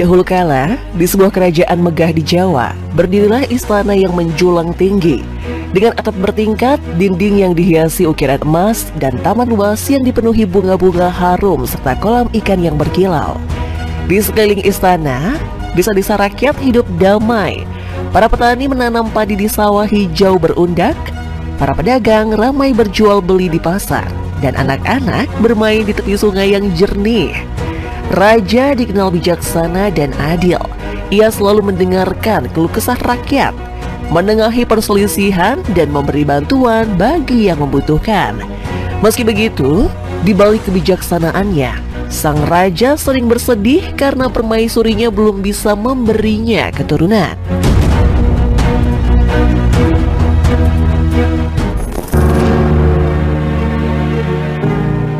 Dahulu kala, di sebuah kerajaan megah di Jawa, berdirilah istana yang menjulang tinggi. Dengan atap bertingkat, dinding yang dihiasi ukiran emas, dan taman luas yang dipenuhi bunga-bunga harum serta kolam ikan yang berkilau. Di sekeliling istana, desa-desa rakyat hidup damai. Para petani menanam padi di sawah hijau berundak. Para pedagang ramai berjual beli di pasar, dan anak-anak bermain di tepi sungai yang jernih. Raja dikenal bijaksana dan adil. Ia selalu mendengarkan keluh kesah rakyat, menengahi perselisihan, dan memberi bantuan bagi yang membutuhkan. Meski begitu, di balik kebijaksanaannya, sang raja sering bersedih karena permaisurinya belum bisa memberinya keturunan.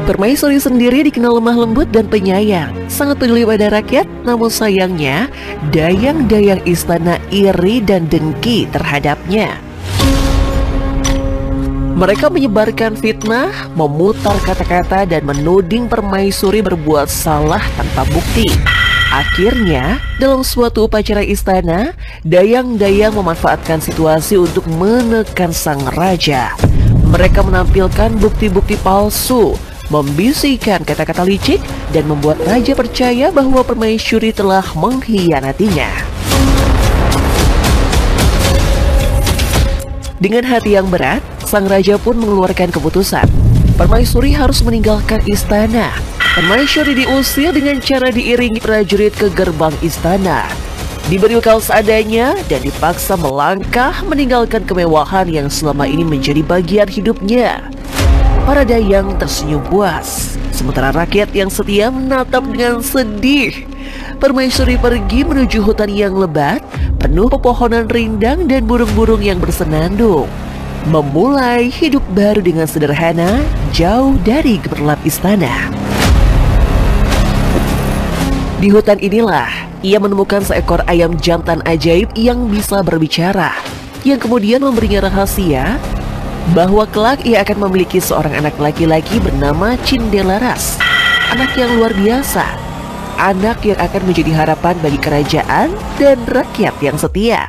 Permaisuri sendiri dikenal lemah lembut dan penyayang, sangat peduli pada rakyat. Namun sayangnya, dayang-dayang istana iri dan dengki terhadapnya. Mereka menyebarkan fitnah, memutar kata-kata, dan menuding permaisuri berbuat salah tanpa bukti. Akhirnya, dalam suatu upacara istana, dayang-dayang memanfaatkan situasi untuk menekan sang raja. Mereka menampilkan bukti-bukti palsu, membisikkan kata-kata licik, dan membuat raja percaya bahwa permaisuri telah mengkhianatinya. Dengan hati yang berat, sang raja pun mengeluarkan keputusan. Permaisuri harus meninggalkan istana. Permaisuri diusir dengan cara diiringi prajurit ke gerbang istana, diberi bekal seadanya, dan dipaksa melangkah meninggalkan kemewahan yang selama ini menjadi bagian hidupnya. Para dayang tersenyum puas, sementara rakyat yang setia menatap dengan sedih. Permaisuri pergi menuju hutan yang lebat, penuh pepohonan rindang dan burung-burung yang bersenandung. Memulai hidup baru dengan sederhana, jauh dari gemerlap istana. Di hutan inilah, ia menemukan seekor ayam jantan ajaib yang bisa berbicara, yang kemudian memberinya rahasia bahwa kelak ia akan memiliki seorang anak laki-laki bernama Cindelaras. Anak yang luar biasa, anak yang akan menjadi harapan bagi kerajaan dan rakyat yang setia.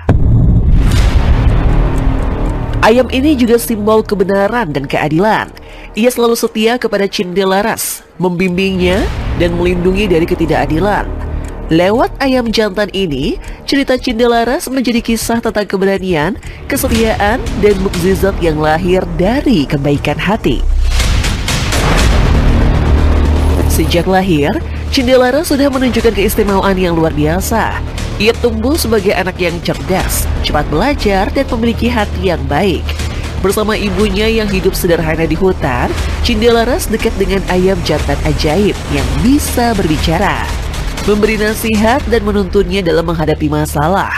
Ayam ini juga simbol kebenaran dan keadilan. Ia selalu setia kepada Cindelaras, membimbingnya dan melindungi dari ketidakadilan. Lewat ayam jantan ini, cerita Cindelaras menjadi kisah tentang keberanian, kesetiaan, dan mukjizat yang lahir dari kebaikan hati. Sejak lahir, Cindelaras sudah menunjukkan keistimewaan yang luar biasa. Ia tumbuh sebagai anak yang cerdas, cepat belajar, dan memiliki hati yang baik. Bersama ibunya yang hidup sederhana di hutan, Cindelaras dekat dengan ayam jantan ajaib yang bisa berbicara, memberi nasihat, dan menuntunnya dalam menghadapi masalah.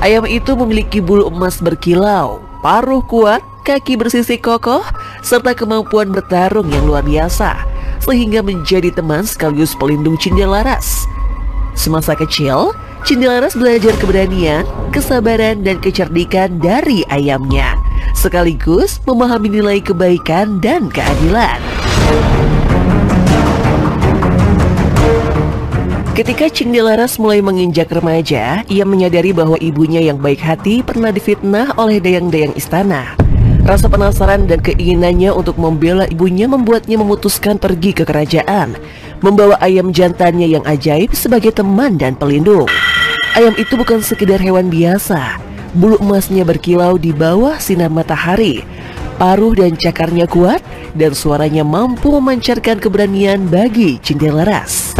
Ayam itu memiliki bulu emas berkilau, paruh kuat, kaki bersisik kokoh, serta kemampuan bertarung yang luar biasa, sehingga menjadi teman sekaligus pelindung Cindelaras. Semasa kecil, Cindelaras belajar keberanian, kesabaran, dan kecerdikan dari ayamnya, sekaligus memahami nilai kebaikan dan keadilan. Ketika Cindelaras mulai menginjak remaja, ia menyadari bahwa ibunya yang baik hati pernah difitnah oleh dayang-dayang istana. Rasa penasaran dan keinginannya untuk membela ibunya membuatnya memutuskan pergi ke kerajaan, membawa ayam jantannya yang ajaib sebagai teman dan pelindung. Ayam itu bukan sekedar hewan biasa. Bulu emasnya berkilau di bawah sinar matahari. Paruh dan cakarnya kuat, dan suaranya mampu memancarkan keberanian bagi Cindelaras.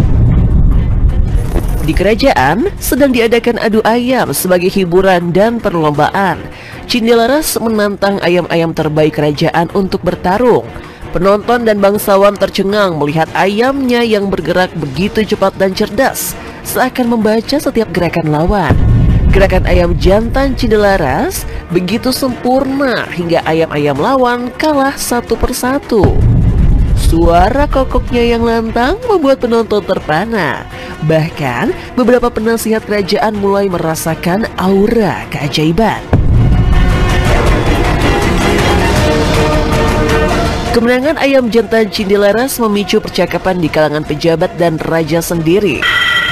Di kerajaan sedang diadakan adu ayam sebagai hiburan dan perlombaan. Cindelaras menantang ayam-ayam terbaik kerajaan untuk bertarung. Penonton dan bangsawan tercengang melihat ayamnya yang bergerak begitu cepat dan cerdas, seakan membaca setiap gerakan lawan. Gerakan ayam jantan Cindelaras begitu sempurna hingga ayam-ayam lawan kalah satu persatu. Suara kokoknya yang lantang membuat penonton terpana. Bahkan beberapa penasihat kerajaan mulai merasakan aura keajaiban. Kemenangan ayam jantan Cindelaras memicu percakapan di kalangan pejabat dan raja sendiri.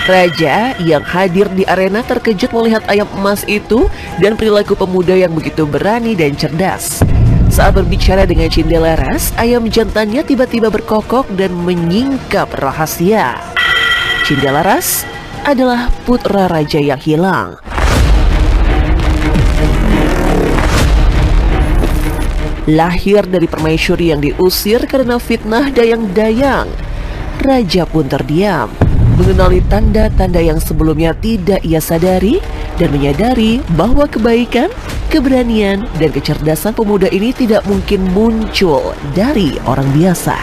Raja yang hadir di arena terkejut melihat ayam emas itu dan perilaku pemuda yang begitu berani dan cerdas. Saat berbicara dengan Cindelaras, ayam jantannya tiba-tiba berkokok dan menyingkap rahasia. Cindelaras adalah putra raja yang hilang. Lahir dari permaisuri yang diusir karena fitnah dayang-dayang, raja pun terdiam, mengenali tanda-tanda yang sebelumnya tidak ia sadari dan menyadari bahwa kebaikan, keberanian, dan kecerdasan pemuda ini tidak mungkin muncul dari orang biasa.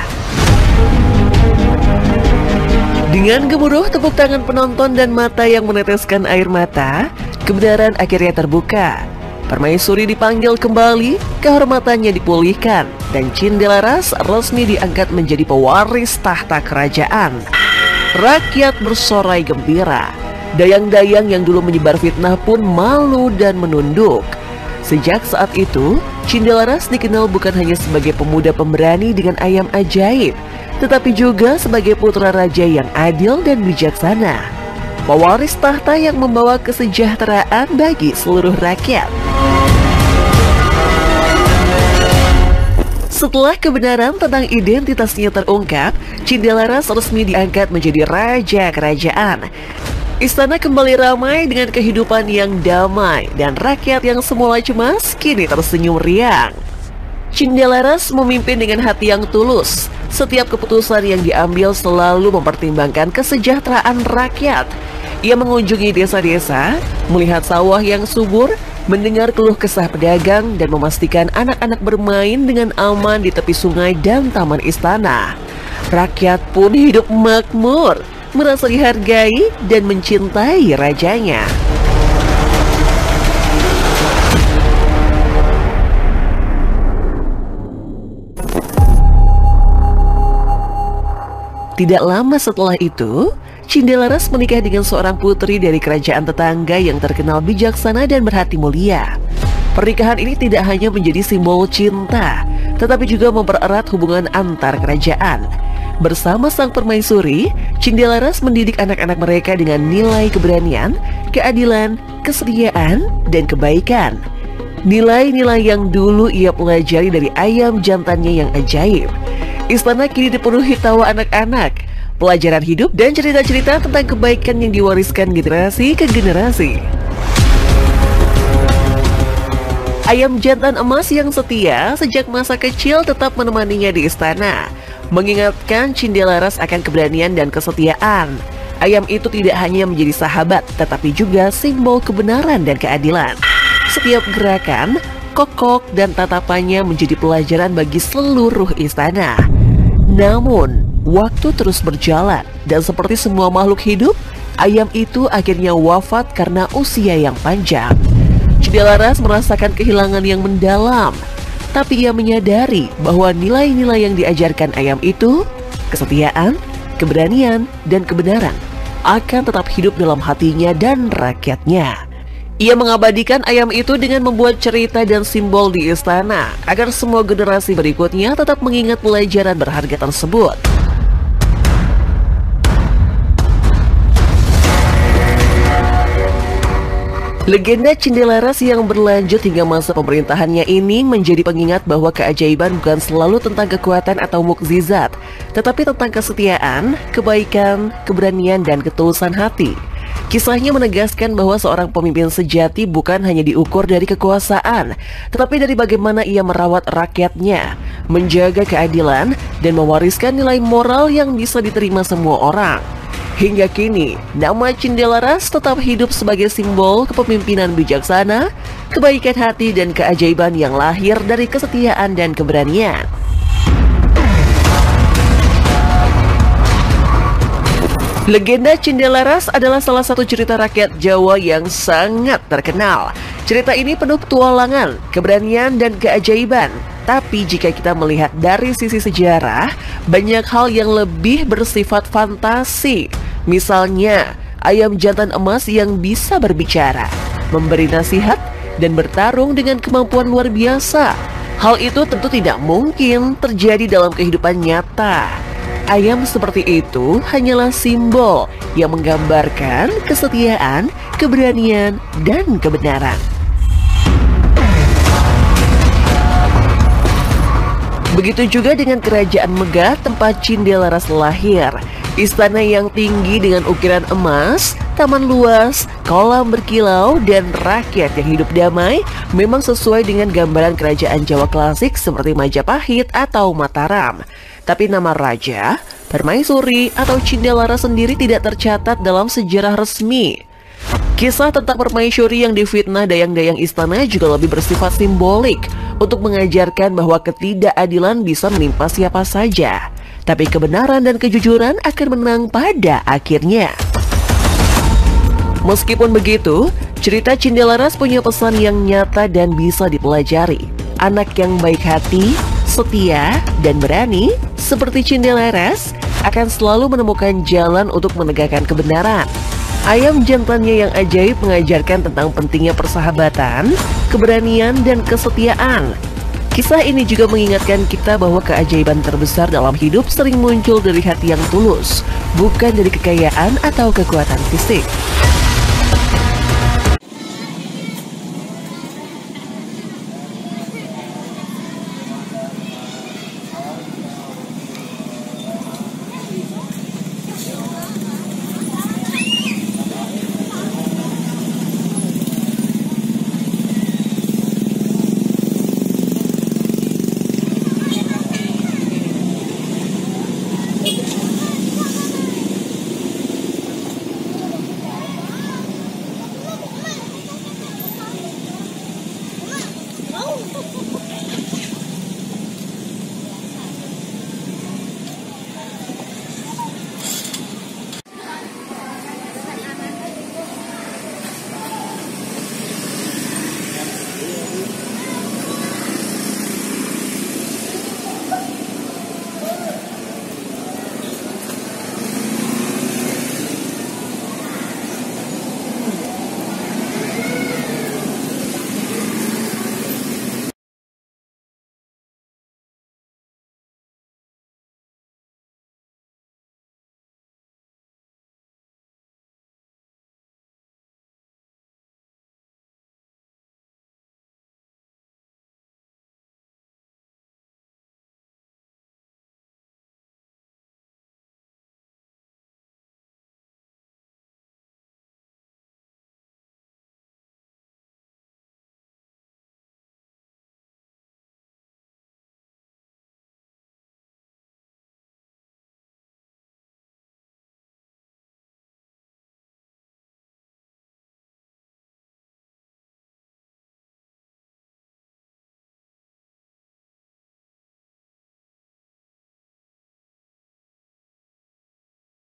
Dengan gemuruh tepuk tangan penonton dan mata yang meneteskan air mata, kebenaran akhirnya terbuka. Permaisuri dipanggil kembali, kehormatannya dipulihkan, dan Cindelaras resmi diangkat menjadi pewaris tahta kerajaan. Rakyat bersorai gembira. Dayang-dayang yang dulu menyebar fitnah pun malu dan menunduk. Sejak saat itu, Cindelaras dikenal bukan hanya sebagai pemuda pemberani dengan ayam ajaib, tetapi juga sebagai putra raja yang adil dan bijaksana. Pewaris tahta yang membawa kesejahteraan bagi seluruh rakyat. Setelah kebenaran tentang identitasnya terungkap, Cindelaras resmi diangkat menjadi raja kerajaan. Istana kembali ramai dengan kehidupan yang damai dan rakyat yang semula cemas kini tersenyum riang. Cindelaras memimpin dengan hati yang tulus. Setiap keputusan yang diambil selalu mempertimbangkan kesejahteraan rakyat. Ia mengunjungi desa-desa, melihat sawah yang subur, mendengar keluh kesah pedagang, dan memastikan anak-anak bermain dengan aman di tepi sungai dan taman istana. Rakyat pun hidup makmur, merasa dihargai dan mencintai rajanya. Tidak lama setelah itu, Cindelaras menikah dengan seorang putri dari kerajaan tetangga yang terkenal bijaksana dan berhati mulia. Pernikahan ini tidak hanya menjadi simbol cinta, tetapi juga mempererat hubungan antar kerajaan. Bersama sang permaisuri, Cindelaras mendidik anak-anak mereka dengan nilai keberanian, keadilan, kesetiaan, dan kebaikan. Nilai-nilai yang dulu ia pelajari dari ayam jantannya yang ajaib. Istana kini dipenuhi tawa anak-anak, pelajaran hidup, dan cerita-cerita tentang kebaikan yang diwariskan generasi ke generasi. Ayam jantan emas yang setia sejak masa kecil tetap menemaninya di istana, mengingatkan Cindelaras akan keberanian dan kesetiaan. Ayam itu tidak hanya menjadi sahabat, tetapi juga simbol kebenaran dan keadilan. Setiap gerakan, kokok, dan tatapannya menjadi pelajaran bagi seluruh istana. Namun, waktu terus berjalan, dan seperti semua makhluk hidup, ayam itu akhirnya wafat karena usia yang panjang. Cindelaras merasakan kehilangan yang mendalam, tapi ia menyadari bahwa nilai-nilai yang diajarkan ayam itu, kesetiaan, keberanian, dan kebenaran, akan tetap hidup dalam hatinya dan rakyatnya. Ia mengabadikan ayam itu dengan membuat cerita dan simbol di istana, agar semua generasi berikutnya tetap mengingat pelajaran berharga tersebut. Legenda Cindelaras yang berlanjut hingga masa pemerintahannya ini menjadi pengingat bahwa keajaiban bukan selalu tentang kekuatan atau mukjizat, tetapi tentang kesetiaan, kebaikan, keberanian, dan ketulusan hati. Kisahnya menegaskan bahwa seorang pemimpin sejati bukan hanya diukur dari kekuasaan, tetapi dari bagaimana ia merawat rakyatnya, menjaga keadilan, dan mewariskan nilai moral yang bisa diterima semua orang. Hingga kini, nama Cindelaras tetap hidup sebagai simbol kepemimpinan bijaksana, kebaikan hati, dan keajaiban yang lahir dari kesetiaan dan keberanian. Legenda Cindelaras adalah salah satu cerita rakyat Jawa yang sangat terkenal. Cerita ini penuh petualangan, keberanian, dan keajaiban. Tapi jika kita melihat dari sisi sejarah, banyak hal yang lebih bersifat fantasi. Misalnya, ayam jantan emas yang bisa berbicara, memberi nasihat, dan bertarung dengan kemampuan luar biasa. Hal itu tentu tidak mungkin terjadi dalam kehidupan nyata. ayam seperti itu hanyalah simbol yang menggambarkan kesetiaan, keberanian, dan kebenaran. Begitu juga dengan Kerajaan Megah tempat Cindelaras lahir. Istana yang tinggi dengan ukiran emas, taman luas, kolam berkilau, dan rakyat yang hidup damai memang sesuai dengan gambaran kerajaan Jawa klasik seperti Majapahit atau Mataram. Tapi nama raja, permaisuri, atau Cindelaras sendiri tidak tercatat dalam sejarah resmi. Kisah tentang permaisuri yang difitnah dayang-dayang istana juga lebih bersifat simbolik untuk mengajarkan bahwa ketidakadilan bisa menimpa siapa saja, tapi kebenaran dan kejujuran akan menang pada akhirnya. Meskipun begitu, cerita Cindelaras punya pesan yang nyata dan bisa dipelajari. Anak yang baik hati, setia, dan berani seperti Cindelaras akan selalu menemukan jalan untuk menegakkan kebenaran. Ayam jantannya yang ajaib mengajarkan tentang pentingnya persahabatan, keberanian, dan kesetiaan. Kisah ini juga mengingatkan kita bahwa keajaiban terbesar dalam hidup sering muncul dari hati yang tulus, bukan dari kekayaan atau kekuatan fisik.